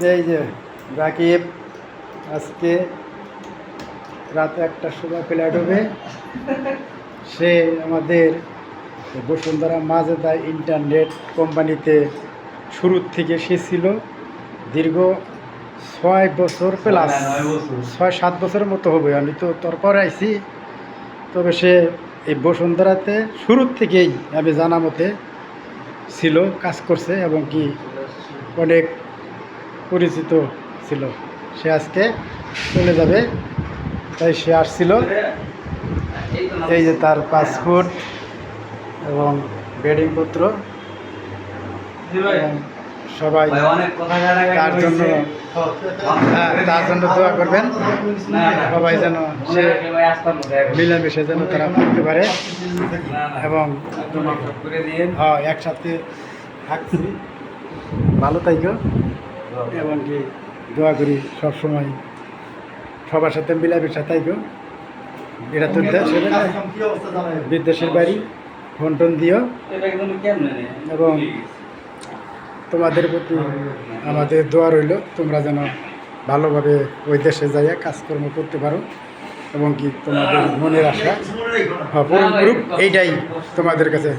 এই যে রাকিব আজকে রাত 1টার সময় ফ্লাইট হবে। সে আমাদের বসুন্ধরা মাজেদা ইন্টারনেট কোম্পানিতে শুরুর থেকে সে ছিল দীর্ঘ 6 বছর প্লাস 6-7 বছরের মতো হবে। আমি তো তারপরে আইছি, তবে সে এই বসুন্ধরাতে শুরুর থেকেই আমি জানা মতে ছিল, কাজ করছে এবং কি অনেক পরিচিত ছিল। সে আজকে চলে যাবে, তাই সে আসছিল। এই যে তার পাসপোর্ট এবং বেডিংপত্র, এবং সবাই তার জন্য তার জন্য দোয়া করবেন। সবাই যেন সে মিলেমিশে যেন তারা থাকতে পারে এবং একসাথে থাকছি, ভালো থাইকো। এবং কি দোয়া করি সবসময় সবার সাথে মিলামিশা থাইকো। এটা তো বিদেশের বাড়ি, ফোন টোন দিও। এবং তোমাদের প্রতি আমাদের দোয়া রইল, তোমরা যেন ভালোভাবে ওই দেশে যাইয়া কাজকর্ম করতে পারো এবং কি তোমাদের মনের আশা পূরণ করুক, এইটাই তোমাদের কাছে।